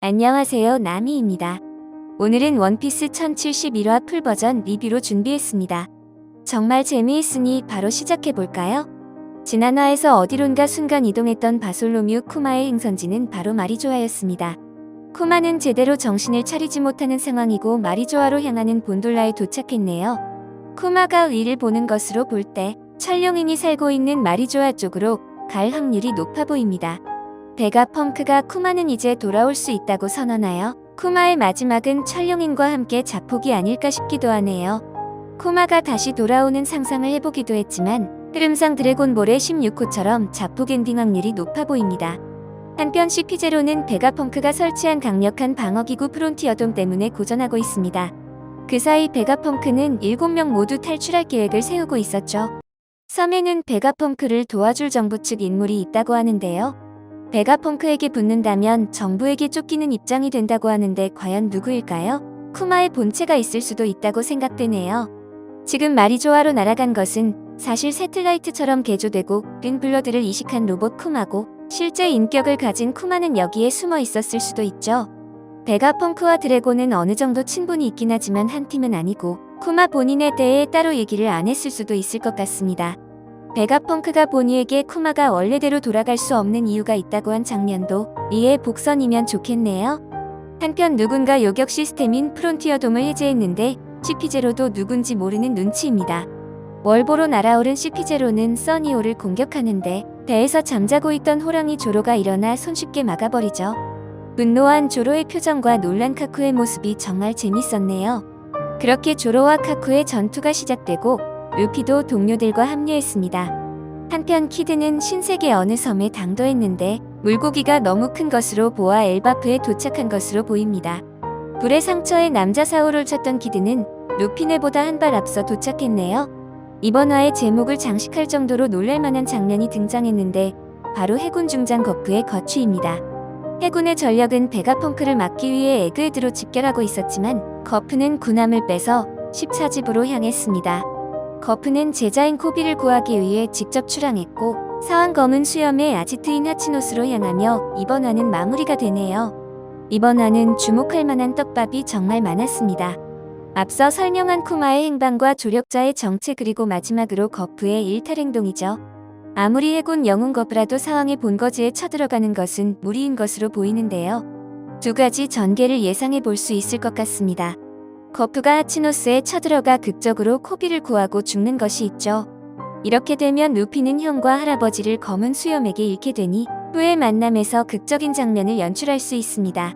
안녕하세요, 나미입니다. 오늘은 원피스 1071화 풀버전 리뷰로 준비했습니다. 정말 재미있으니 바로 시작해볼까요? 지난화에서 어디론가 순간 이동했던 바솔로뮤 쿠마의 행선지는 바로 마리조아였습니다. 쿠마는 제대로 정신을 차리지 못하는 상황이고 마리조아로 향하는 본돌라에 도착했네요. 쿠마가 위를 보는 것으로 볼 때 천룡인이 살고 있는 마리조아 쪽으로 갈 확률이 높아 보입니다. 베가펑크가 쿠마는 이제 돌아올 수 있다고 선언하여 쿠마의 마지막은 천룡인과 함께 자폭이 아닐까 싶기도 하네요. 쿠마가 다시 돌아오는 상상을 해보기도 했지만 흐름상 드래곤볼의 16호처럼 자폭 엔딩 확률이 높아 보입니다. 한편 CP0는 베가펑크가 설치한 강력한 방어기구 프론티어돔 때문에 고전하고 있습니다. 그 사이 베가펑크는 7명 모두 탈출할 계획을 세우고 있었죠. 섬에는 베가펑크를 도와줄 정부 측 인물이 있다고 하는데요. 베가펑크에게 붙는다면 정부에게 쫓기는 입장이 된다고 하는데 과연 누구일까요? 쿠마의 본체가 있을 수도 있다고 생각되네요. 지금 마리조아로 날아간 것은 사실 새틀라이트처럼 개조되고 린블러드를 이식한 로봇 쿠마고 실제 인격을 가진 쿠마는 여기에 숨어 있었을 수도 있죠. 베가펑크와 드래곤은 어느 정도 친분이 있긴 하지만 한 팀은 아니고 쿠마 본인에 대해 따로 얘기를 안 했을 수도 있을 것 같습니다. 베가펑크가 보니에게 쿠마가 원래대로 돌아갈 수 없는 이유가 있다고 한 장면도 이에 복선이면 좋겠네요. 한편 누군가 요격 시스템인 프론티어돔을 해제했는데 CP0도 누군지 모르는 눈치입니다. 월보로 날아오른 CP0는 써니오를 공격하는데 배에서 잠자고 있던 호랑이 조로가 일어나 손쉽게 막아버리죠. 분노한 조로의 표정과 놀란 카쿠의 모습이 정말 재밌었네요. 그렇게 조로와 카쿠의 전투가 시작되고 루피도 동료들과 합류했습니다. 한편 키드는 신세계 어느 섬에 당도했는데 물고기가 너무 큰 것으로 보아 엘바프에 도착한 것으로 보입니다. 불의 상처에 남자 사고를 쳤던 키드는 루피네보다 한 발 앞서 도착했네요. 이번 화의 제목을 장식할 정도로 놀랄만한 장면이 등장했는데 바로 해군 중장 거프의 거취입니다. 해군의 전력은 베가펑크를 막기 위해 에그헤드로 집결하고 있었지만 거프는 군함을 빼서 14집으로 향했습니다. 거프는 제자인 코비를 구하기 위해 직접 출항했고 사왕 검은 수염의 아지트인 하치노스로 향하며 이번 화는 마무리가 되네요. 이번 화는 주목할 만한 떡밥이 정말 많았습니다. 앞서 설명한 쿠마의 행방과 조력자의 정체 그리고 마지막으로 거프의 일탈 행동이죠. 아무리 해군 영웅 거프라도 사왕의 본거지에 쳐들어가는 것은 무리인 것으로 보이는데요. 두 가지 전개를 예상해 볼 수 있을 것 같습니다. 거프가 하치노스에 쳐들어가 극적으로 코비를 구하고 죽는 것이 있죠. 이렇게 되면 루피는 형과 할아버지를 검은 수염에게 잃게 되니 후의 만남에서 극적인 장면을 연출할 수 있습니다.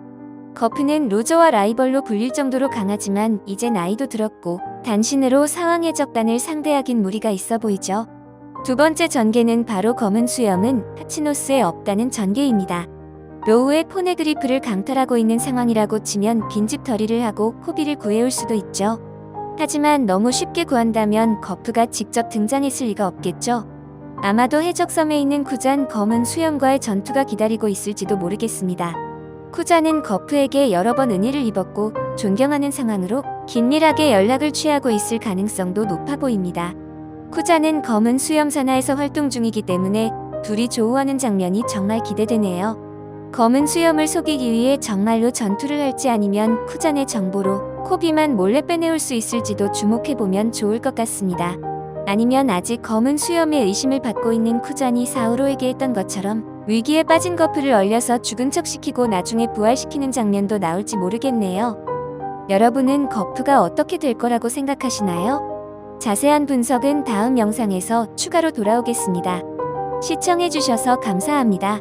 거프는 로저와 라이벌로 불릴 정도로 강하지만 이제 나이도 들었고 단신으로 사왕의 적단을 상대하긴 무리가 있어 보이죠. 두 번째 전개는 바로 검은 수염은 하치노스에 없다는 전개입니다. 로우의 포네그리프를 강탈하고 있는 상황이라고 치면 빈집 털이를 하고 코비를 구해올 수도 있죠. 하지만 너무 쉽게 구한다면 거프가 직접 등장했을 리가 없겠죠. 아마도 해적섬에 있는 쿠잔 검은 수염과의 전투가 기다리고 있을지도 모르겠습니다. 쿠잔은 거프에게 여러 번 은혜를 입었고 존경하는 상황으로 긴밀하게 연락을 취하고 있을 가능성도 높아 보입니다. 쿠잔은 검은 수염 산하에서 활동 중이기 때문에 둘이 조우하는 장면이 정말 기대되네요. 검은 수염을 속이기 위해 정말로 전투를 할지 아니면 쿠잔의 정보로 코비만 몰래 빼내올 수 있을지도 주목해보면 좋을 것 같습니다. 아니면 아직 검은 수염의 의심을 받고 있는 쿠잔이 사우로에게 했던 것처럼 위기에 빠진 거프를 얼려서 죽은 척 시키고 나중에 부활시키는 장면도 나올지 모르겠네요. 여러분은 거프가 어떻게 될 거라고 생각하시나요? 자세한 분석은 다음 영상에서 추가로 돌아오겠습니다. 시청해주셔서 감사합니다.